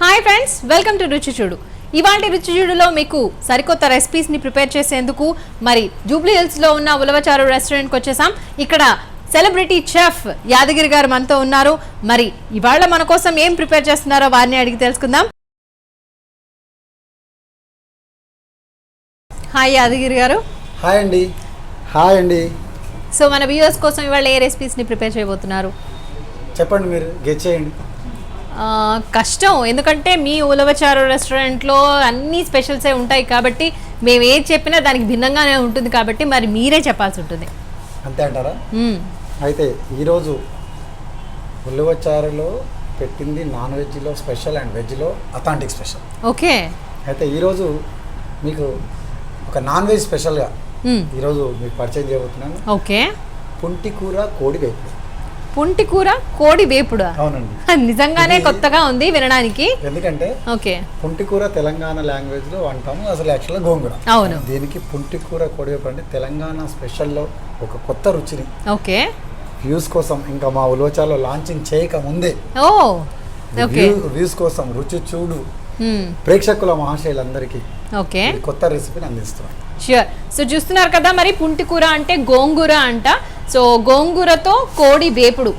Hi friends, welcome to రుచి చూడు. ఇవాంటి రుచి చూడులో మీకు సరికొత్త రెసిపీస్ ని ప్రిపేర్ చేసేందుకు మరి జూబ్లీ హిల్స్ లో ఉన్న ఉలవచారు రెస్టారెంట్ కి వచ్చేసాం. ఇక్కడ సెలబ్రిటీ చెఫ్ యాదగిరి గారు మనతో ఉన్నారు. మరి ఇవాళ మన కోసం ఏం ప్రిపేర్ చేస్తున్నారో వారిని అడిగి తెలుసుకుందాం. హాయ్ యాదగిరి గారు. హాయ్ అండి. హాయ్ అండి. సో మన వ్యూవర్స్ కోసం ఇవాళ ఏ రెసిపీస్ ని ప్రిపేర్ చేయబోతున్నారు? చెప్పండి, మీరు గెస్ చేయండి. కష్టం, ఎందుకంటే మీ ఉలవచారు రెస్టారెంట్లో అన్ని స్పెషల్సే ఉంటాయి కాబట్టి మేము ఏది చెప్పినా దానికి భిన్నంగానే ఉంటుంది కాబట్టి మరి మీరే చెప్పాల్సి ఉంటుంది. అంతే అంటారా? అయితే ఈరోజు ఉలవచారులో పెట్టింది నాన్ వెజ్లో స్పెషల్ అండ్ వెజ్లో అథాంటిక్ స్పెషల్. ఓకే. అయితే ఈరోజు మీకు ఒక నాన్ వెజ్ స్పెషల్గా ఈరోజు మీకు పరిచయం చేయబోతున్నాను. ఓకే. పుంటికూర కోడి వేపుడు. పుంటికూర కోడి వేపుడు? అవునండి. నిజంగానే కొత్తగా ఉంది వినడానికి. ఎందుకంటే ఓకే, పుంటికూర తెలంగాణ లాంగ్వేజ్లో అంటాము, అసలు యాక్చువల్గా గోంగూర. అవును. దీనికి పుంటికూర కోడి వేపుడు అంటే తెలంగాణ స్పెషల్లో ఒక కొత్త రుచిని ఓకే వ్యూస్ కోసం ఇంకా మా ఉలవచారులో లాంచింగ్ చేయక ముందే వ్యూస్ కోసం రుచి చూడు ప్రేక్షకుల మహాశయులందరికీ ఓకే కొత్త రెసిపీని అందిస్తున్నాం. ష్యూర్. సో చూస్తున్నారు కదా, మరి పుంటికూర అంటే గోంగూర అంట. సో గోంగూరతో కోడి వేపుడు.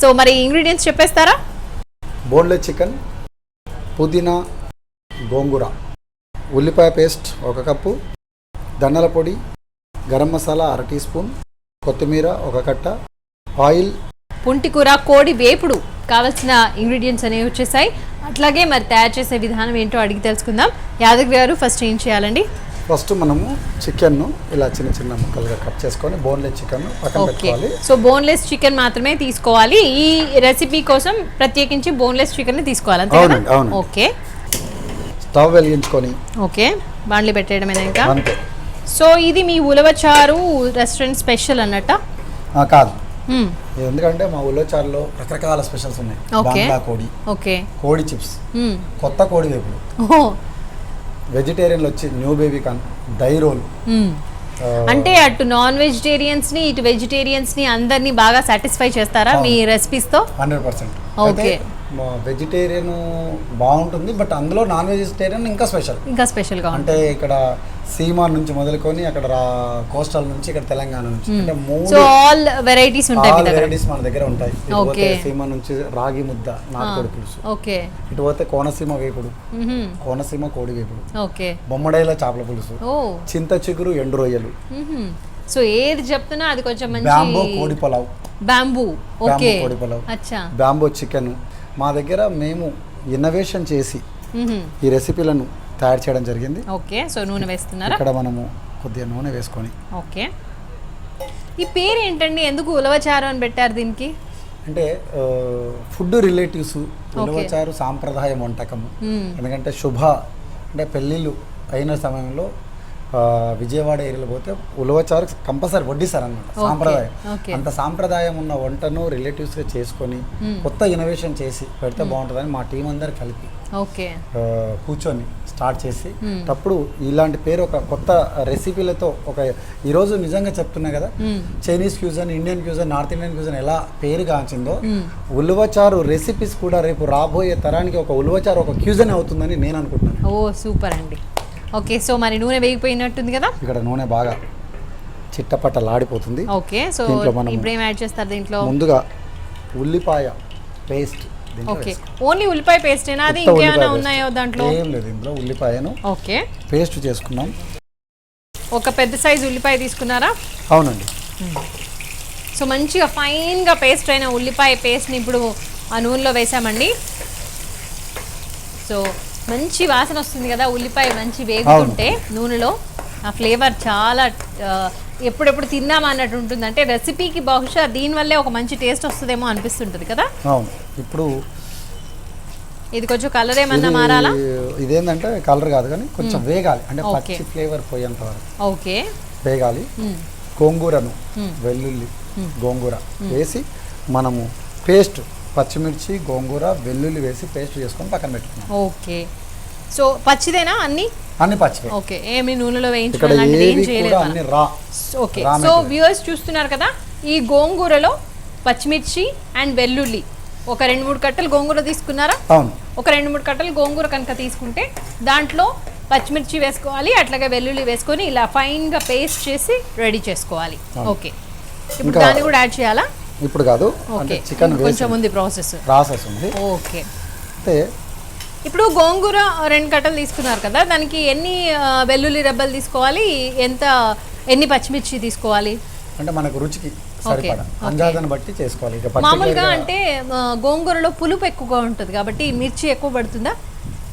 సో మరి ఇంగ్రీడియంట్స్ చెప్పేస్తారా? బోన్లెస్ చికెన్, పుదీనా, గోంగూర, ఉల్లిపాయ పేస్ట్ 1 కప్పు, ధనియాల పొడి, గరం మసాలా 1/2 టీ స్పూన్, కొత్తిమీర 1 కట్ట, ఆయిల్. పుంటికూర కోడి వేపుడు కావాల్సిన ఇంగ్రీడియంట్స్ అనేవి వచ్చేసాయి. అట్లాగే మరి తయారు చేసే విధానం ఏంటో అడిగి తెలుసుకుందాం. యాదగిరి గారు, ఫస్ట్ ఏం చేయాలండి? ఫస్ట్ మనము చికెన్ను ఇలా చిన్న చిన్న ముక్కలుగా కట్ చేసుకొని బోన్లెస్ చికెన్ పక్కన పెట్టుకోవాలి. సో బోన్లెస్ చికెన్ మాత్రమే తీసుకోవాలి. ఈ రెసిపీ కోసం ప్రత్యేకించి బోన్లెస్ చికెన్ తీసుకోవాలి, అంతే కదా? అవును. ఓకే. స్టవ్ వెలిగించుకొని ఓకే, బాండ్లీ పెట్టేయడమేనా ఇంకా? అంతే. సో ఇది మీ ఉలవచారు రెస్టారెంట్ స్పెషల్ అన్నట్ట? కాదు, ఎందుకంటే మా ఉలవచారులో రకరకాల స్పెషల్స్ ఉన్నాయి. బంగ్లా కోడి, ఓకే, కోడి చిప్స్, కొత్త కోడి వేపుడు, వెజిటేరియన్లో వచ్చి న్యూ బేబీ కార్న్, దై రోల్. అంటే అటు నాన్ వెజిటేరియన్స్ ని ఇటు వెజిటేరియన్స్ ని అందరినీ బాగా సాటిస్ఫై చేస్తారా మీ రెసిపీస్ తో? 100%. ఓకే. వెజిటేరియన్ బాగుంటుంది, బట్ అందులో నాన్ వెజిటేరియన్ ఇంకా స్పెషల్ గా అంటే ఇక్కడ సీమా నుంచి మొదలుకొని అక్కడ కోస్టల్ నుంచి ఇక్కడ తెలంగాణ నుంచి అంటే సో ఆల్ వెరైటీస్ ఉంటాయి. మన దగ్గర ఉంటాయి. సీమా నుంచి రాగి ముద్ద, నాటుకోడి పులుసు. ఓకే. ఇటు పోతే కోనసీమ వేపుడు, కోనసీమ కోడి వేపుడు, ఓకే, బొమ్మడైల చేపల పులుసు, చింత చిగురు, ఎండు రొయ్యలు. సో ఏది చెప్తున్నా అది కొంచెం మంచి. బ్యాంబో కోడి పొలావ్. బ్యాంబూ. ఓకే. కోడి పొలావ్. అచ్చా. Bamboo chicken. మా దగ్గర మేము ఇన్నోవేషన్ చేసి ఈ రెసిపీలను తయారు చేయడం జరిగింది. ఓకే. సో నూనె వేస్తున్నారా? ఇక్కడ మనము కొద్దిగా నూనె వేసుకొని. ఓకే. ఈ పేరు ఏంటండి, ఎందుకు ఉలవచారు అని పెట్టారు దీనికి? అంటే ఫుడ్ రిలేటివ్స్, ఉలవచారు సాంప్రదాయం వంటకము. ఎందుకంటే శుభ అంటే పెళ్ళిళ్ళు అయిన సమయంలో విజయవాడ ఏరియాలో పోతే ఉలవచారు కంపల్సరీ వడ్డిస్తారు అన్నమాట. సాంప్రదాయం. అంత సాంప్రదాయం ఉన్న వంటను రిలేటివ్స్గా చేసుకొని కొత్త ఇన్నోవేషన్ చేసి పెడితే బాగుంటుందని మా టీం అందరు కలిపి కూర్చొని స్టార్ట్ చేసి అప్పుడు ఇలాంటి పేరు ఒక కొత్త రెసిపీలతో ఒక ఈరోజు నిజంగా చెప్తున్నా కదా, Chinese cuisine, Indian cuisine, north Indian cuisine ఎలా పేరు గాంచిందో ఉలవచారు రెసిపీస్ కూడా రేపు రాబోయే తరానికి ఒక ఉలవచారు ఒక క్యూజన్ అవుతుందని నేను అనుకుంటున్నాను. ఓ సూపర్ అండి. ఓకే. సో మరి నూనె వేగిపోయినట్టుంది కదా? ఇక్కడ నూనె బాగా చిట్టపట్టలాడిపోతుంది. ఓకే. సో ఇప్పుడు ఏం యాడ్ చేస్తారు దీంట్లో? ముందుగా ఉల్లిపాయ పేస్ట్. ఓకే. ఓన్లీ ఉల్లిపాయ పేస్టేనా? అది ఇంకేమైనా ఉన్నాయో దాంట్లో? ఏం లేదు, ఇందులో ఉల్లిపాయను ఓకే పేస్ట్ చేసుకున్నాం. ఒక పెద్ద సైజు ఉల్లిపాయ తీసుకున్నారా? అవునండి. సో మంచిగా ఫైన్గా పేస్ట్ అయిన ఉల్లిపాయ పేస్ట్ని ఇప్పుడు ఆ నూనెలో వేసామండి. సో మంచి వాసన వస్తుంది కదా, ఉల్లిపాయ మంచి వేగుతుంటే నూనెలో. ఆ ఫ్లేవర్ చాలా ఎప్పుడెప్పుడు తిన్నామా అన్నట్టు ఉంటుంది. అంటే రెసిపీకి బహుశా దీనివల్లే ఒక మంచి టేస్ట్ వస్తుందేమో అనిపిస్తుంటుంది కదా. అవును. ఇప్పుడు ఇది కొంచెం కలర్ ఏమన్నా మారాలా? ఇదేంటంటే కలర్ కాదు కానీ కొంచెం వేగాలి, అంటే పచ్చి ఫ్లేవర్ పోయేంత వరకు ఓకే వేగాలి. గోంగూరను, వెల్లుల్లి, గోంగూర వేసి మనము పేస్ట్, పచ్చిమిర్చి, గోంగూర, వెల్లుల్లి వేసి పేస్ట్ చేసుకొని పక్కన పెట్టుకున్నాం. ఓకే. సో పచ్చిదేనా అన్ని? అన్ని పచ్చివే. ఓకే, ఏమి నూనెలో ఇక్కడ వేయించడం లాంటిది ఏం ఏవి చేయలేదు కూడా మనం. అన్ని రా. ఓకే, సో వ్యూవర్స్ చూస్తున్నారు కదా, ఈ గోంగూరలో పచ్చిమిర్చి అండ్ వెల్లుల్లి ఒక 2-3 కట్టలు గోంగూర తీసుకున్నారా? అవును. ఒక 2-3 కట్టలు గోంగూర కనుక తీసుకుంటే దాంట్లో పచ్చిమిర్చి వేసుకోవాలి, అట్లాగే వెల్లుల్లి వేసుకొని ఇలా ఫైన్గా పేస్ట్ చేసి రెడీ చేసుకోవాలి. ఓకే, ఇప్పుడు దాన్ని కూడా యాడ్ చేయాలా? ఇప్పుడు కాదు, అంటే చికెన్ కొంచెం ఉంది ప్రాసెస్ ఉంది. ఓకే, అంటే ఇప్పుడు గోంగూర 2 కట్టలు తీసుకున్నారు కదా, దానికి ఎన్ని వెల్లుల్లి రెబ్బలు తీసుకోవాలి, ఎన్ని పచ్చిమిర్చి తీసుకోవాలి? అంటే మనకు రుచికి సరిపడా అందాజను బట్టి చేసుకోవాలి. మామూలుగా అంటే గోంగూరలో పులుపు ఎక్కువగా ఉంటుంది కాబట్టి మిర్చి ఎక్కువ పడుతుందా?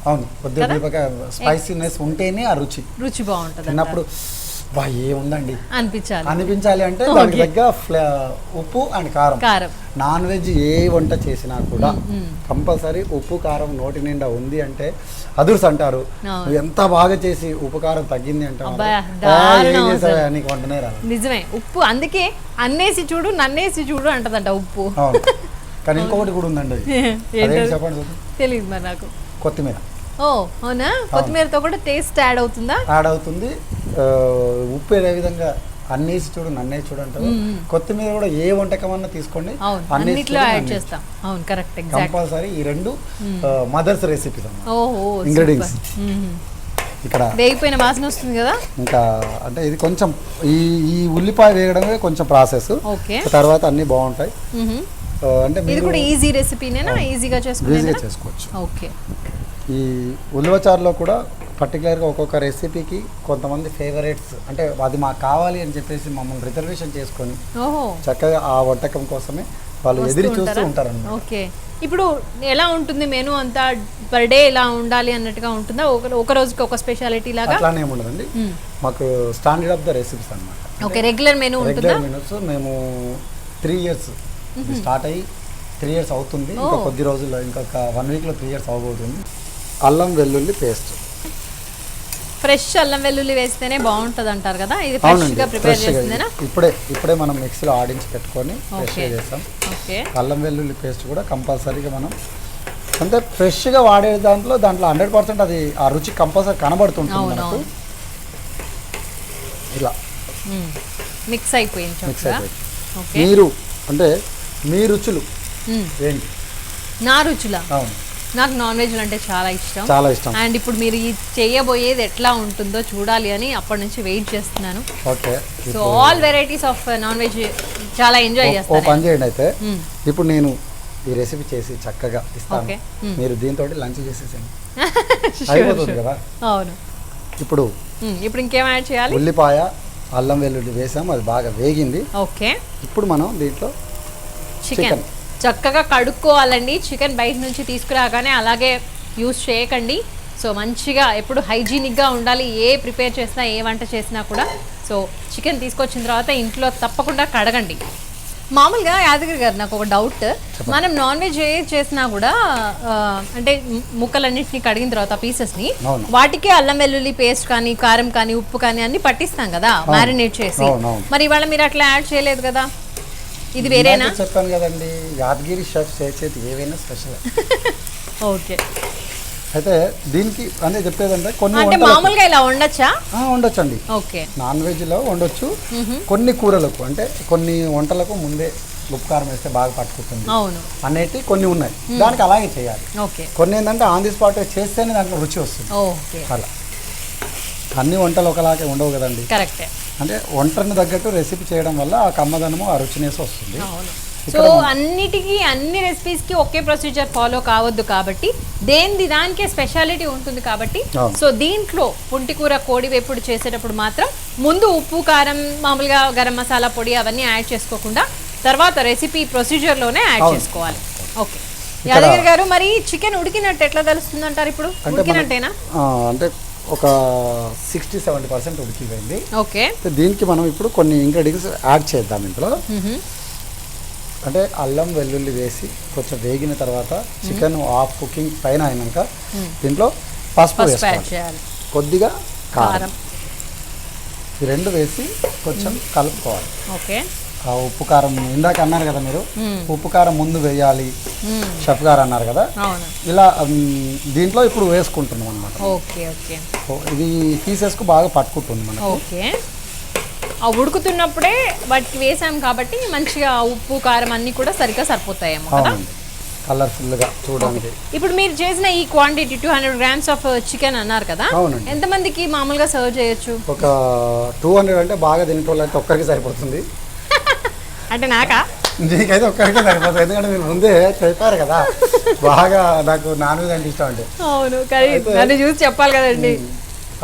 అవును, కొద్దిగా స్పైసీనెస్ ఉంటేనే ఆ రుచి బాగుంటుంది. అన్నప్పుడు ఏముందండి అనిపించాలి అంటే దానికి తగ్గ ఉప్పు అండ్ కారం. నాన్ వెజ్ ఏ వంట చేసినా కూడా కంపల్సరీ ఉప్పు కారం నోటి నిండా ఉంది అంటే అదుర్స్ అంటారు. నువ్వు ఎంత బాగా చేసి ఉప్పు కారం తగ్గింది అంటే వంటనే రాదు. నిజమే, ఉప్పు అందుకే అన్నేసి చూడు నన్నేసి చూడు అంటదంట ఉప్పు. కానీ ఇంకొకటి కూడా ఉందండి, చెప్పండి. తెలియదు మరి నాకు. కొత్తిమీర. ఓ అవునా, కొత్తిమీరతో కూడా టేస్ట్ యాడ్ అవుతుందా? యాడ్ అవుతుంది. ఉప్పు ఏ విధంగా అన్నేసి చూడు నన్నేసి చూడు అంటారు. కొత్తిమీర కూడా ఏ వంటకం అన్నా తీసుకోండి, అన్నిట్లో యాడ్ చేస్తాం. అవును, కరెక్ట్, కంపల్సరీ. ఈ 2 మదర్స్ రెసిపీస్ ఇంగ్రీడియంట్స్. ఇక్కడ వేగిపోయిన వాసన వస్తుంది కదా. ఇంకా అంటే ఇది కొంచెం ఈ ఉల్లిపాయ వేయడమే కొంచెం ప్రాసెస్. తర్వాత అన్ని బాగుంటాయి. అంటే ఇది కూడా ఈజీ రెసిపీనేనా? ఈజీగా చేసుకోవచ్చు. ఓకే. ఈ ఉలవచారులో కూడా పర్టికులర్గా ఒక్కొక్క రెసిపీకి కొంతమంది ఫేవరెట్స్, అంటే అది మాకు కావాలి అని చెప్పేసి మమ్మల్ని రిజర్వేషన్ చేసుకొని చక్కగా ఆ వంటకం కోసమే వాళ్ళు ఎదురు చూస్తూ ఉంటారన్నమాట. ఓకే, ఇప్పుడు ఎలా ఉంటుంది మెనూ అంతా? పర్ డే ఇలా ఉండాలి అన్నట్టుగా ఉంటుందా? ఒక రోజుకి ఒక స్పెషాలిటీ లాగా అట్లానే ఏముండదండి. మాకు స్టాండర్డ్ ఆఫ్ ద రెసిపీస్ అన్నమాట. ఓకే, రెగ్యులర్ మెనూ ఉంటుందా? రెగ్యులర్ మెనూస్ మేము 3 years స్టార్ట్ అయ్యి 3 years అవుతుంది. ఇంకా కొద్ది రోజుల్లో, ఇంకొక 1 weekలో 3 years అవబోతుంది. అల్లం వెల్లుల్లి పేస్ట్, ఫ్రెష్ అల్లం వెల్లుల్లి వేస్తేనే బాగుంటుంది అంటారు కదా, ఇది ఫ్రెష్గా ప్రిపేర్ చేస్తుందేనా? ఇప్పుడే మనం మిక్సీలో ఆడించి పెట్టుకొని ఫ్రెష్గా చేస్తాం. అల్లం వెల్లుల్లి పేస్ట్ కూడా కంపల్సరీగా మనం అంటే ఫ్రెష్గా వాడే దాంట్లో 100% అది ఆ రుచి కంపల్సరీ కనబడుతుంటుంది మనకు. ఇలా మిక్స్ అయిపోయింది. మీరు అంటే మీ రుచులు ఏంటి? నా రుచులా? అవును, నాకు నాన్ వెజ్ అంటే చాలా ఇష్టం. అండ్ ఇప్పుడు మీరు చేయబోయేది ఎట్లా ఉంటుందో చూడాలి అని అప్పటి నుంచి వెయిట్ చేస్తున్నాను. Okay, so all varieties of non veg చాలా ఎంజాయ్ చేస్తాను. ఓ పని చేయండి అయితే, ఇప్పుడు నేను ఈ రెసిపీ చేసి చక్కగా ఇస్తాను, మీరు దీంతో లంచ్ చేసేసాను అయిపోతుంది కదా. అవును, ఇప్పుడు ఇంకేం యాడ్ చేయాలి? ఉల్లిపాయ అల్లం వెల్లుల్లి వేసాము, అది బాగా వేగింది. ఓకే, ఇప్పుడు మనం దీంట్లో చికెన్ చక్కగా కడుక్కోవాలండి. చికెన్ బయట నుంచి తీసుకురాగానే అలాగే యూస్ చేయకండి. సో మంచిగా ఎప్పుడు హైజీనిక్గా ఉండాలి, ఏ ప్రిపేర్ చేసినా ఏ వంట చేసినా కూడా. సో చికెన్ తీసుకొచ్చిన తర్వాత ఇంట్లో తప్పకుండా కడగండి. మామూలుగా యాదగిరి గారు, నాకు ఒక డౌట్. మనం నాన్ వెజ్ ఏ చేసినా కూడా అంటే ముక్కలన్నింటినీ కడిగిన తర్వాత పీసెస్ని వాటికి అల్లం వెల్లుల్లి పేస్ట్ కానీ కారం కానీ ఉప్పు కానీ అన్ని పట్టిస్తాం కదా మ్యారినేట్ చేసి. మరి ఇవాళ మీరు అట్లా యాడ్ చేయలేదు కదా, ఇది వేరేనా? చెప్పాను కదండి, యాదగిరి షెఫ్ చేసేది ఏవైనా స్పెషల్. ఓకే, అయితే దీనికి అంటే చెప్పేదంటే కొన్ని అంటే మామూలుగా ఇలా ఉండొచ్చా? ఉండొచ్చండి. ఓకే, నాన్ వెజ్లో ఉండొచ్చు. కొన్ని కూరలకు అంటే కొన్ని వంటలకు ముందే ఉప్పు కారం వేస్తే బాగా పట్టుకుంటుంది అనేటి కొన్ని ఉన్నాయి, దానికి అలాగే చేయాలి. కొన్ని ఏంటంటే ఆన్ ది స్పాట్ చేస్తేనే దాంట్లో రుచి వస్తుంది. అలా అన్ని వంటలు ఒకలాగే ఉండవు కదండి. కరెక్టే, అంటే వంటను తగ్గట్టు రెసిపీ చేయడం వల్ల ఆ కమ్మదనము ఆ రుచినేసి వస్తుంది. సో అన్నిటికీ అన్ని రెసిపీస్కి ఒకే ప్రొసీజర్ ఫాలో కావద్దు కాబట్టి దానికే స్పెషాలిటీ ఉంటుంది కాబట్టి. సో దీంట్లో పుంటికూర కోడి వేపుడు చేసేటప్పుడు మాత్రం ముందు ఉప్పు కారం మామూలుగా గరం మసాలా పొడి అవన్నీ యాడ్ చేసుకోకుండా తర్వాత రెసిపీ ప్రొసీజర్లోనే యాడ్ చేసుకోవాలి. ఓకే యాదగిరి గారు, మరి చికెన్ ఉడికినట్టు ఎట్లా తెలుస్తుంది అంటారు? ఇప్పుడు ఉడికినట్టేనా? అంటే ఒక 60-70% ఉడికిపోయింది. ఓకే, దీనికి మనం ఇప్పుడు కొన్ని ఇంగ్రీడియంట్స్ యాడ్ చేద్దాం ఇందులో. అంటే అల్లం వెల్లుల్లి వేసి కొంచెం వేగిన తర్వాత చికెన్ హాఫ్ కుకింగ్ పైన అయినాక దీంట్లో పసుపు వేసుకోవాలి, కొద్దిగా కారం, ఈ రెండు వేసి కొంచెం కలుపుకోవాలి. ఓకే, ఆ ఉప్పు కారం ఇందాక అన్నారు కదా మీరు, ఉప్పు కారం ముందు వేయాలి షెఫ్ గారు అన్నారు కదా, అవును. ఇలా దీంట్లో ఇప్పుడు వేసుకుంటున్నాం అనమాట. Okay okay. ఇది పీసెస్కు బాగా పట్టుకుంటుంది మనకు. ఓకే, ఆ ఉడుకుతున్నప్పుడే వాటికి వేసాం కాబట్టి మంచిగా ఉప్పు కారం అన్నీ కూడా సరిగ్గా సరిపోతాయేమో కదా. కలర్ఫుల్గా చూడడానికి. ఇప్పుడు మీరు చేసిన ఈ క్వాంటిటీ 200 grams ఆఫ్ చికెన్ అన్నారు కదా, అవునండి. ఎంతమందికి మామూలుగా సర్వ్ చేయొచ్చు? ఒక 200 అంటే బాగా తినేటోళ్ళు అంటే ఒక్కరికి సరిపోతుంది. అంటే నాకా? నీకైతే ఒక్కరికే సరిపోతుంది, ఎందుకంటే మీరు ముందే చెప్పారు కదా బాగా నాకు నాన్ వెజ్ అంటే ఇష్టం అంటే. అవును, కానీ నన్ను చూసి చెప్పాలి కదండి.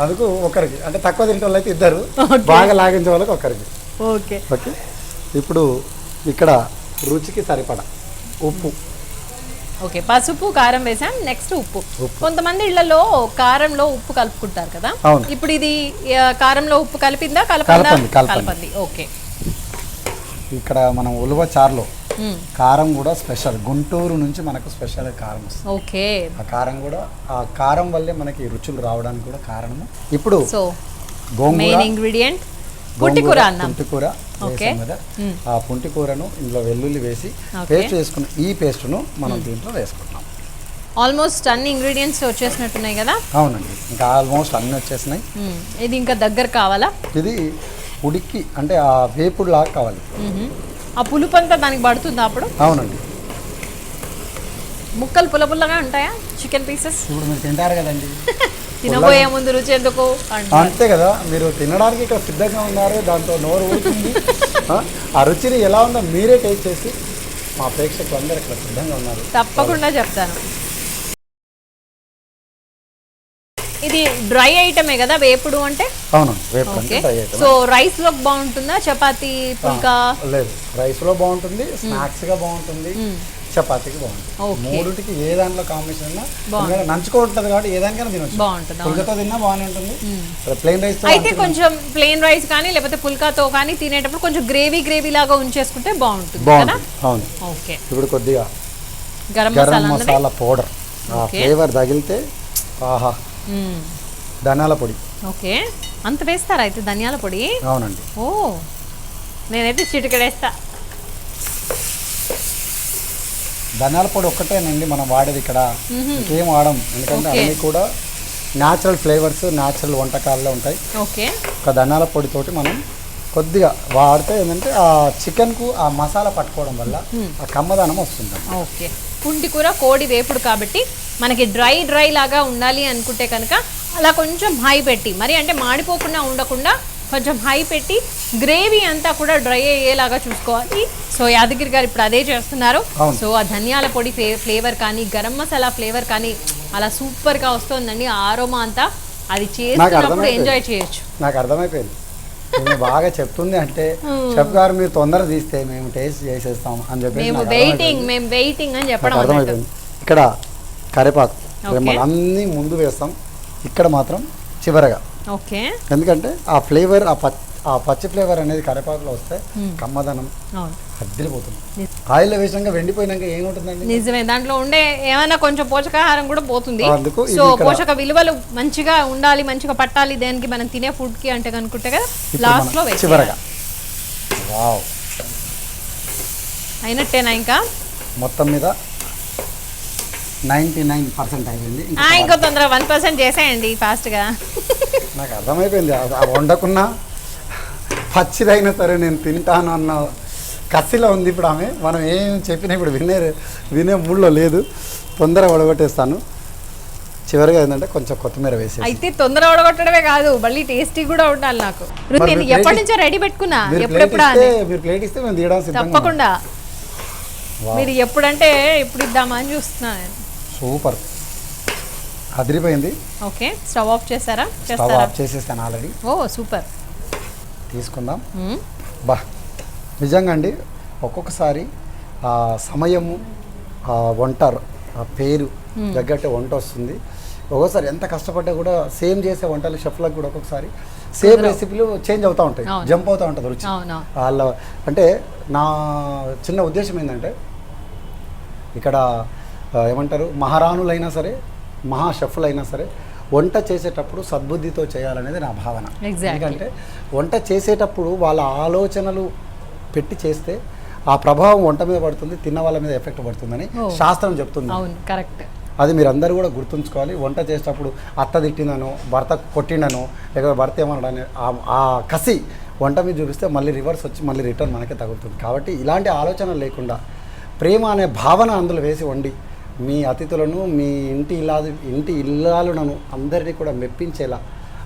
అందుకు ఒకరికి, అంటే తక్కువ తింటే అయితే ఇద్దరు, బాగా లాగించే వాళ్ళకి ఒకరికి. Okay okay. ఇప్పుడు ఇక్కడ రుచికి సరిపడా ఉప్పు. ఓకే, పసుపు కారం వేసాం. నెక్స్ట్ ఉప్పు. కొంతమంది ఇళ్లలో కారంలో ఉప్పు కలుపుకుంటారు కదా, ఇప్పుడు ఇది కారంలో ఉప్పు కలిపిందా? కలపండి. ఓకే. ఇక్కడ మనం ఉలువ చారులో కారం కూడా స్పెషల్, గుంటూరు నుంచి మనకు స్పెషల్ కారం వస్తుంది. ఓకే. ఆ కారం కూడా, ఆ కారం వల్లే మనకి రుచులు రావడానికి కూడా కారణము. ఇప్పుడు మెయిన్ ఇంగ్రీడియంట్ పుంటికూర అన్నం. పుంటికూర వేసాం కదా, ఆ పుంటికూరను ఇందులో వెల్లుల్లి వేసి పేస్ట్ చేసుకున్న ఈ పేస్ట్ను మనం దీంట్లో వేసుకుంటున్నాం. ఆల్మోస్ట్ అన్ని ఇంగ్రీడియంట్స్ వచ్చేసినట్టున్నాయి కదా. అవునండి, ఇంకా ఆల్మోస్ట్ అన్ని వచ్చేసినాయి. ఇది ఇంకా దగ్గర కావాలా? ఇది ఉడికి అంటే ఆ వేపుడు లాగా కావాలి. ఆ పులుపు అంతా దానికి పడుతుందా అప్పుడు? అవునండి. ముక్కలు పుల్లగా ఉంటాయా చికెన్ పీసెస్? ఇప్పుడు మీరు తింటారు కదండి, తినబోయే ముందు రుచి ఎందుకు అంతే కదా, మీరు తినడానికి ఇక్కడ సిద్ధంగా ఉన్నారు, దాంతో నోరు ఊరుతుంది. ఆ రుచిని ఎలా ఉందో మీరే టేస్ట్ చేసి మా ప్రేక్షకులు అందరూ ఇక్కడ సిద్ధంగా ఉన్నారు. తప్పకుండా చెప్తాను. ఇది డ్రై ఐటమే కదా వేపుడు అంటే? అవును, వేపుడు అంటే డ్రై ఐటమ్. సో రైస్ లో బాగుంటుందా, చపాతీ పుల్కా? లేదు, రైస్ లో బాగుంటుంది, స్నాక్స్ గా బాగుంటుంది, చపాతీకి బాగుంటుంది. మూడుటికి ఏ దాంట్లో కాంబినేషన్ అయినా నంచుకుంటుంది కాబట్టి ఏ దానికైనా తినొచ్చు. బాగుంటుంది, పుల్కాతో తిన్నా బాగానే ఉంటుంది. ప్లెయిన్ రైస్ అయితే కొంచెం ప్లెయిన్ రైస్ కానీ లేకపోతే పుల్కాతో కానీ తినేటప్పుడు కొంచెం గ్రేవీ లాగా ఉంచేసుకుంటే బాగుంటుంది కదా. అవును. ఓకే. ఇప్పుడు కొద్దిగా గరం మసాలా పౌడర్, ఆ ఫ్లేవర్ తగిలితే ఆహా. ధనియాల పొడి. ఓకే, అంత వేస్తారా అయితే ధనియాల పొడి? అవునండి. ఓ, నేనైతే చిటికెడేస్తా. ధనియాల పొడి ఒక్కటేనండి మనం వాడేది ఇక్కడ, ఇంకేం వాడం, ఎందుకంటే అన్నీ కూడా న్యాచురల్ ఫ్లేవర్స్, న్యాచురల్ వంటకాల్లో ఉంటాయి. ఓకే. ఒక ధనియాల పొడితోటి మనం కొద్దిగా వాడితే ఏంటంటే ఆ చికెన్కు ఆ మసాలా పట్టుకోవడం వల్ల ఆ కమ్మదనం వస్తుంది. ఓకే. పుంటికూర కోడి వేపుడు కాబట్టి మనకి డ్రై లాగా ఉండాలి అనుకుంటే కనుక అలా కొంచెం హై పెట్టి, మరి అంటే మాడిపోకుండా ఉండకుండా కొంచెం హై పెట్టి గ్రేవీ అంతా కూడా డ్రై అయ్యేలాగా చూసుకోవాలి. సో యాదగిరి గారు ఇప్పుడు అదే చేస్తున్నారు. సో ఆ ధనియాల పొడి ఫ్లేవర్ కానీ గరం మసాలా ఫ్లేవర్ కానీ అలా సూపర్గా వస్తుందండి. ఆ ఆరోమా అంతా అది చేసినప్పుడు ఎంజాయ్ చేయొచ్చు. నాకు అర్థమైపోయింది, బాగా చెప్తుంది అంటే షెఫ్ గారు మీరు తొందరగా తీస్తే మేము టేస్ట్ చేసేస్తాం అని చెప్పి మేము వెయిటింగ్ అని చెప్పడం అర్థమైపోయింది. ఇక్కడ కరివేపాకు అన్నీ ముందు వేస్తాం, ఇక్కడ మాత్రం చివరగా. ఓకే. ఎందుకంటే ఆ ఫ్లేవర్, ఆ పచ్చి ఫ్లేవర్ అనేది కరివేపాకులో వస్తే కమ్మదనం అద్దరిపోతుంది. ఆయిల్లో వేసినాక వెండిపోయినాక ఏముంటుందండి? నిజమే, దాంట్లో ఉండే ఏమైనా కొంచెం పోషకాహారం కూడా పోతుంది. సో పోషక విలువలు మంచిగా ఉండాలి, మంచిగా పట్టాలి దేనికి మనం తినే ఫుడ్ కి అంటే కనుకుంటే కదా లాస్ట్ లో చివరగా. వావ్, అయినట్టేనా? ఇంకా మొత్తం మీద 99% అయిపోయింది. ఇంకా తొందరగా 1% చేసేయండి ఫాస్ట్ గా. నాకు అర్థమైపోయింది, వండకున్నా పచ్చిదైనా సరే నేను తింటాను అన్న కసిలో ఉంది ఇప్పుడు ఆమె. మనం ఏం చెప్పినా ఇప్పుడు వినే మూడ్లో లేదు. తొందరగా వడగొట్టేస్తాను. చివరిగా ఏంటంటే కొంచెం కొత్తిమీర వేసి. అయితే తొందరగా వడగొట్టడమే కాదు, మళ్ళీ టేస్టీ కూడా ఉండాలి. నాకు ఎప్పటి నుంచో రెడీ పెట్టుకున్నా, ఎప్పుడెప్పుడు మీరు ప్లేట్ ఇస్తే మేము తీయడం సిద్ధంగా. తప్పకుండా, మీరు ఎప్పుడంటే ఎప్పుడు ఇద్దామా అని చూస్తున్నా. సూపర్, అదిరిపోయింది. ఓకే, స్టవ్ ఆఫ్ చేస్తారా? స్టవ్ ఆఫ్ చేసేస్తాను ఆల్రెడీ. ఓ సూపర్. తీసుకుందాం. బా, నిజంగా అండి ఒక్కొక్కసారి ఆ సమయము, ఆ వంట ఆ పేరు తగ్గట్టే వంట వస్తుంది. ఒక్కొక్కసారి ఎంత కష్టపడ్డా కూడా సేమ్ చేసే వంటలు షెఫ్లకు కూడా ఒక్కొక్కసారి సేమ్ రెసిపీలు చేంజ్ అవుతూ ఉంటాయి, జంప్ అవుతూ ఉంటుంది రుచి వాళ్ళ. అంటే నా చిన్న ఉద్దేశం ఏంటంటే ఇక్కడ ఏమంటారు, మహారాణులైనా సరే మహా షెఫ్లైనా సరే వంట చేసేటప్పుడు సద్బుద్ధితో చేయాలనేది నా భావన. ఎందుకంటే వంట చేసేటప్పుడు వాళ్ళ ఆలోచనలు పెట్టి చేస్తే ఆ ప్రభావం వంట మీద పడుతుంది, తిన్న వాళ్ళ మీద ఎఫెక్ట్ పడుతుందని శాస్త్రం చెప్తుంది. అవును, కరెక్ట్. అది మీరు అందరూ కూడా గుర్తుంచుకోవాలి. వంట చేసేటప్పుడు అత్త తిట్టినను, భర్త కొట్టినను, లేకపోతే భర్త ఏమన్నాడని ఆ కసి వంట మీద చూపిస్తే మళ్ళీ రివర్స్ వచ్చి మళ్ళీ రిటర్న్ మనకే తగులుతుంది. కాబట్టి ఇలాంటి ఆలోచన లేకుండా ప్రేమ అనే భావన అందులో వేసి వండి మీ అతిథులను, మీ ఇంటి ఇల్లాలను అందరినీ కూడా మెప్పించేలా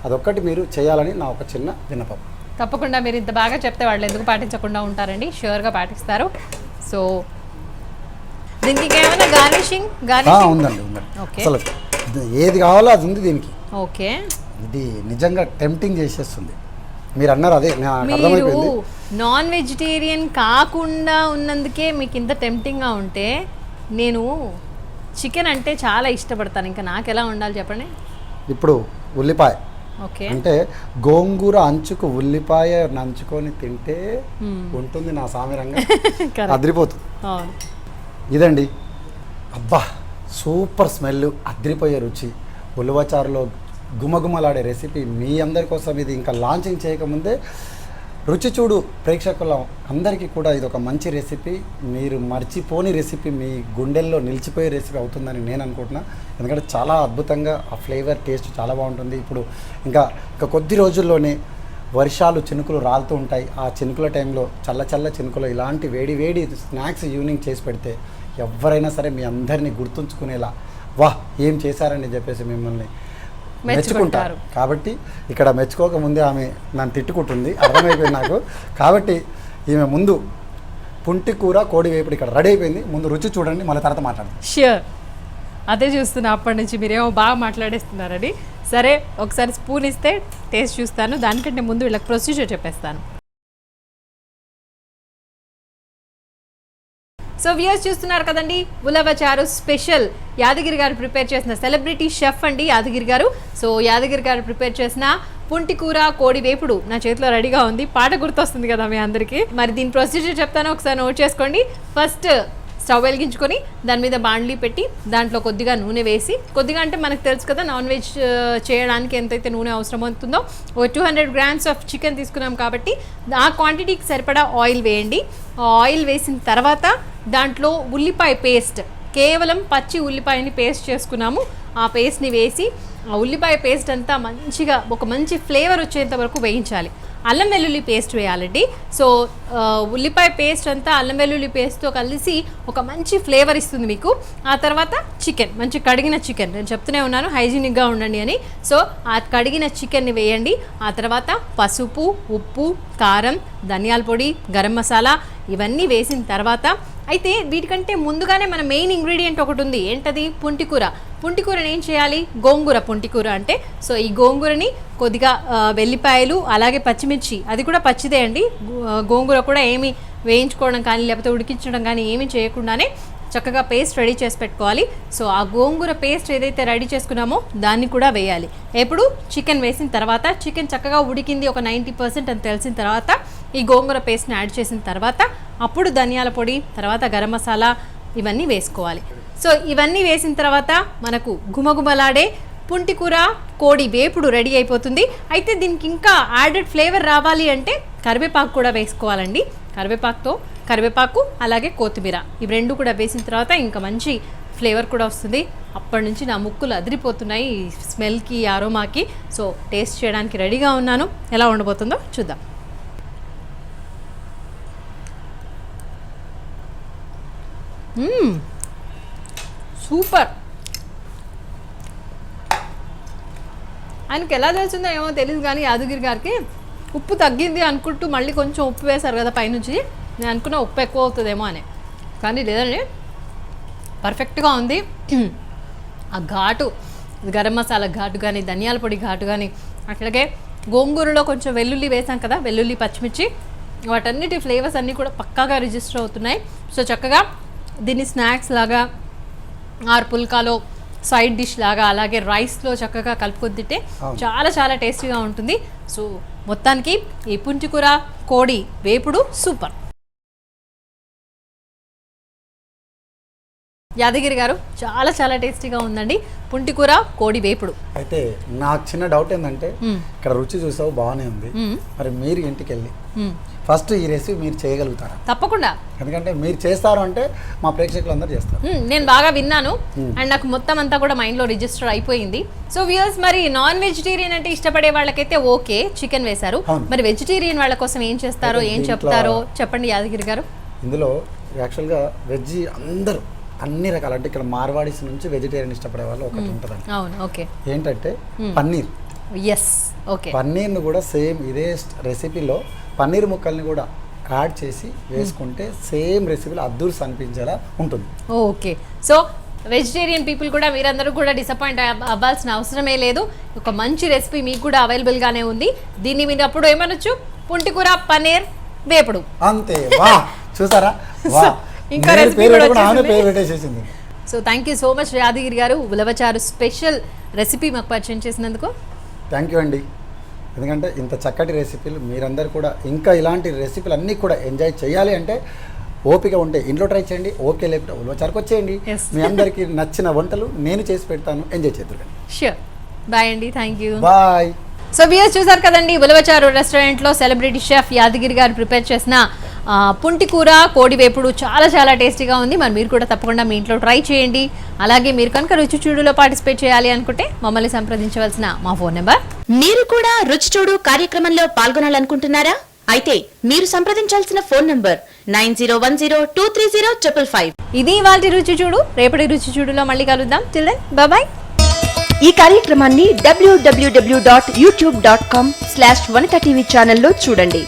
అదొక్కటి మీరు చేయాలని నా ఒక చిన్న విన్నపం. తప్పకుండా మీరు ఇంత బాగా చెప్తే వాళ్ళు ఎందుకు పాటించకుండా ఉంటారండి, ష్యూర్గా పాటిస్తారు. సో దీనికి ఏమైనా గార్నిషింగ్ ఉందండి. అసలు ఏది కావాలో అది ఉంది దీనికి. ఓకే, ఇది నిజంగా టెంప్టింగ్ చేసేస్తుంది. మీరు అన్నారు అదే మీరు నాన్ వెజిటేరియన్ కాకుండా ఉన్నందుకే మీకు ఇంత టెంప్టింగ్గా ఉంటే నేను చికెన్ అంటే చాలా ఇష్టపడతాను. ఇంకా నాకు ఎలా ఉండాలి చెప్పండి. ఇప్పుడు ఉల్లిపాయ ఓకే అంటే గోంగూర అంచుకు ఉల్లిపాయ నంచుకొని తింటే ఉంటుంది నా సామిరంగా అదిరిపోతుంది. ఇదండి, అబ్బా సూపర్ స్మెల్, అదిరిపోయే రుచి, ఉలవచారులో గుమగుమలాడే రెసిపీ మీ అందరి కోసం. ఇది ఇంకా లాంచింగ్ చేయకముందే రుచి చూడు ప్రేక్షకుల అందరికీ కూడా ఇది ఒక మంచి రెసిపీ, మీరు మర్చిపోని రెసిపీ, మీ గుండెల్లో నిలిచిపోయే రెసిపీ అవుతుందని నేను అనుకుంటున్నా. ఎందుకంటే చాలా అద్భుతంగా ఆ ఫ్లేవర్ టేస్ట్ చాలా బాగుంటుంది. ఇప్పుడు ఇంకా కొద్ది రోజుల్లోనే వర్షాలు చినుకులు రాలుతూ ఉంటాయి. ఆ చినుకుల టైంలో చల్ల చినుకులు ఇలాంటి వేడి స్నాక్స్ ఈవినింగ్ చేసి పెడితే ఎవరైనా సరే మీ అందరినీ గుర్తుంచుకునేలా వాహ్ ఏం చేశారని చెప్పేసి మిమ్మల్ని మెచ్చుకుంటారు. కాబట్టి ఇక్కడ మెచ్చుకోక ముందే ఆమె నన్ను తిట్టుకుంటుంది, అర్థమైపోయింది నాకు. కాబట్టి ఈమె ముందు పుంటి కూర కోడి వేపుడు ఇక్కడ రెడీ అయిపోయింది. ముందు రుచి చూడండి, మళ్ళీ తర్వాత మాట్లాడండి. ష్యూర్, అదే చూస్తున్నా అప్పటి నుంచి మీరేమో బాగా మాట్లాడేస్తున్నారని. సరే, ఒకసారి స్పూన్ ఇస్తే టేస్ట్ చూస్తాను. దానికంటే ముందు వీళ్ళకి ప్రొసీజర్ చెప్పేస్తాను. సో వ్యూయర్స్ చూస్తున్నారు కదండి, ఉలవచారు స్పెషల్ యాదగిరి గారు ప్రిపేర్ చేసిన సెలబ్రిటీ షెఫ్ అండి యాదగిరి గారు. సో యాదగిరి గారు ప్రిపేర్ చేసిన పుంటికూర కోడి వేపుడు నా చేతిలో రెడీగా ఉంది. పాట గుర్తొస్తుంది కదా మీ అందరికీ. మరి దీని ప్రొసీజర్ చెప్తాను, ఒకసారి నోట్ చేసుకోండి. ఫస్ట్ స్టవ్ వెలిగించుకొని దాని మీద బాండ్లీ పెట్టి దాంట్లో కొద్దిగా నూనె వేసి, కొద్దిగా అంటే మనకు తెలుసు కదా నాన్ వెజ్ చేయడానికి ఎంతైతే నూనె అవసరం అవుతుందో, ఒక 200 grams ఆఫ్ చికెన్ తీసుకున్నాం కాబట్టి ఆ క్వాంటిటీకి సరిపడా ఆయిల్ వేయండి. ఆయిల్ వేసిన తర్వాత దాంట్లో ఉల్లిపాయ పేస్ట్, కేవలం పచ్చి ఉల్లిపాయని పేస్ట్ చేసుకున్నాము. ఆ పేస్ట్ని వేసి ఆ ఉల్లిపాయ పేస్ట్ అంతా మంచిగా ఒక మంచి ఫ్లేవర్ వచ్చేంత వరకు వేయించాలి. అల్లం వెల్లుల్లి పేస్ట్ వేయాలండి. సో ఉల్లిపాయ పేస్ట్ అంతా అల్లం వెల్లుల్లి పేస్ట్తో కలిసి ఒక మంచి ఫ్లేవర్ ఇస్తుంది మీకు. ఆ తర్వాత చికెన్, మంచి కడిగిన చికెన్, నేను చెప్తూనే ఉన్నాను హైజీనిక్గా ఉండండి అని. సో ఆ కడిగిన చికెన్ని వేయండి. ఆ తర్వాత పసుపు, ఉప్పు, కారం, ధనియాల పొడి, గరం మసాలా ఇవన్నీ వేసిన తర్వాత, అయితే వీటికంటే ముందుగానే మన మెయిన్ ఇంగ్రీడియంట్ ఒకటి ఉంది. ఏంటది? పుంటికూర. పుంటికూరని ఏం చేయాలి? గోంగూర పుంటికూర అంటే. సో ఈ గోంగూరని కొద్దిగా వెల్లిపాయలు అలాగే పచ్చిమిర్చి, అది కూడా పచ్చిదే అండి. గోంగూర కూడా ఏమి వేయించుకోవడం కానీ లేకపోతే ఉడికించడం కానీ ఏమీ చేయకుండానే చక్కగా పేస్ట్ రెడీ చేసి పెట్టుకోవాలి. సో ఆ గోంగూర పేస్ట్ ఏదైతే రెడీ చేసుకున్నామో దాన్ని కూడా వేయాలి. ఎప్పుడు? చికెన్ వేసిన తర్వాత. చికెన్ చక్కగా ఉడికింది ఒక 90% అని తెలిసిన తర్వాత ఈ గోంగూర పేస్ట్ని యాడ్ చేసిన తర్వాత అప్పుడు ధనియాల పొడి, తర్వాత గరం మసాలా ఇవన్నీ వేసుకోవాలి. సో ఇవన్నీ వేసిన తర్వాత మనకు గుమగుమలాడే పుంటికూర కోడి వేపుడు రెడీ అయిపోతుంది. అయితే దీనికి ఇంకా యాడెడ్ ఫ్లేవర్ రావాలి అంటే కరివేపాకు కూడా వేసుకోవాలండి. కరివేపాకు అలాగే కొత్తిమీర ఇవి రెండు కూడా వేసిన తర్వాత ఇంకా మంచి ఫ్లేవర్ కూడా వస్తుంది. అప్పటి నుంచి నా ముక్కులు అదిరిపోతున్నాయి స్మెల్కి, అరోమాకి. సో టేస్ట్ చేయడానికి రెడీగా ఉన్నాను. ఎలా ఉండబోతుందో చూద్దాం. సూపర్. ఆయనకి ఎలా తెలిసిందో ఏమో తెలియదు కానీ యాదగిరి గారికి ఉప్పు తగ్గింది అనుకుంటూ మళ్ళీ కొంచెం ఉప్పు వేశారు కదా పైనుంచి. నేను అనుకున్నా ఉప్పు ఎక్కువ అవుతుందేమో అని, కానీ లేదండి, పర్ఫెక్ట్గా ఉంది. ఆ ఘాటు, గరం మసాలా ఘాటు కానీ, ధనియాల పొడి ఘాటు కానీ, అట్లాగే గోంగూరలో కొంచెం వెల్లుల్లి వేసాం కదా, వెల్లుల్లి పచ్చిమిర్చి, వాటన్నిటి ఫ్లేవర్స్ అన్నీ కూడా పక్కాగా రిజిస్టర్ అవుతున్నాయి. సో చక్కగా దీన్ని స్నాక్స్ లాగా ఆర్ పుల్కాలో సైడ్ డిష్ లాగా అలాగే రైస్లో చక్కగా కలుపుకొని తింటే చాలా చాలా టేస్టీగా ఉంటుంది. సో మొత్తానికి ఈ పుంటికూర కోడి వేపుడు సూపర్. యాదగిరి గారు చాలా చాలా టేస్టీగా ఉందండి పుంటికూర కోడి వేపుడు. అయితే నాకు చిన్న డౌట్ ఏంటంటే ఇక్కడ రుచి చూసావు బాగానే ఉంది, మరి మీరు ఇంటికి వెళ్ళి ఫస్ట్ ఈ రెసిపీ మీరు చేయగలుగుతారా? తప్పకుండా, ఎందుకంటే మీరు చేస్తారు అంటే మా ప్రేక్షకులు అందరూ చేస్తారు. నేను బాగా విన్నాను అండ్ నాకు మొత్తం అంతా కూడా మైండ్లో రిజిస్టర్ అయిపోయింది. సో వ్యూయర్స్, మరి నాన్ వెజిటేరియన్ అంటే ఇష్టపడే వాళ్ళకైతే ఓకే, చికెన్ వేశారు, మరి వెజిటేరియన్ వాళ్ళ కోసం ఏం చేస్తారో ఏం చెప్తారో చెప్పండి యాదగిరి గారు. ఇందులో యాక్చువల్గా వెజ్ అందరూ అన్ని రకాల, అంటే ఇక్కడ మార్వాడీస్ నుంచి వెజిటేరియన్ ఇష్టపడే వాళ్ళు ఒకటి ఉంటుందండి. అవును, ఓకే. ఏంటంటే పన్నీర్. Yes, okay. పన్నీర్ను కూడా సేమ్ ఇదే రెసిపీలో పన్నీర్ ముక్కల్ని కూడా యాడ్ చేసి వేసుకుంటే సేమ్ రెసిపీలో అద్దుర్స్ అనిపించేలా ఉంటుంది. ఓకే, సో వెజిటేరియన్ పీపుల్ కూడా మీరందరూ కూడా డిసప్పాయింట్ అవ్వాల్సిన అవసరమే లేదు. ఒక మంచి రెసిపీ మీకు కూడా అవైలబుల్గానే ఉంది. దీన్ని మీరు అప్పుడు ఏమనొచ్చు, పుంటికూర పన్నీర్ వేపుడు అంతే. వా చూసారా, ఇంకా రెసిపీ పెట్టేసేసింది. So thank you so much Yadagiri garu, Ulavacharu special recipe మాకు పరిచయం చేసినందుకు. థ్యాంక్ యూ అండి. ఎందుకంటే ఇంత చక్కటి రెసిపీలు మీరందరూ కూడా ఇంకా ఇలాంటి రెసిపీలు అన్నీ కూడా ఎంజాయ్ చేయాలి అంటే ఓపిక ఉంటే ఇంట్లో ట్రై చేయండి, ఓకే లేకపోతే ఉలవచారుకు వచ్చేయండి. మీ అందరికీ నచ్చిన వంటలు నేను చేసి పెడతాను, ఎంజాయ్ చేద్దాం. షూర్, బాయ్ అండి, thank you, bye. So viewers చూసారు కదండి, ఉలవచారు రెస్టారెంట్లో సెలబ్రిటీ షెఫ్ యాదగిరి గారు ప్రిపేర్ చేసిన పుంటికూర కోడి వేపుడు చాలా చాలా టేస్టీగా ఉంది. మరి మీరు కూడా తప్పకుండా మీ ఇంట్లో ట్రై చేయండి. అలాగే మీరు కనుక రుచి చూడులో పార్టిసిపేట్ చేయాలి అనుకుంటే మమ్మల్ని సంప్రదించవలసిన మా ఫోన్ నెంబర్. మీరు కూడా రుచి చూడు కార్యక్రమంలో పాల్గొనాలనుకుంటున్నారా? అయితే మీరు సంప్రదించాల్సిన ఫోన్ నంబర్ 9010230555. ఇది ఇవాల్టి రుచి చూడు. రేపటి రుచి చూడులో మళ్ళీ కలుద్దాం. Till then bye. ఈ కార్యక్రమాన్ని www.youtube.com/vanitaTV ఛానల్లో చూడండి.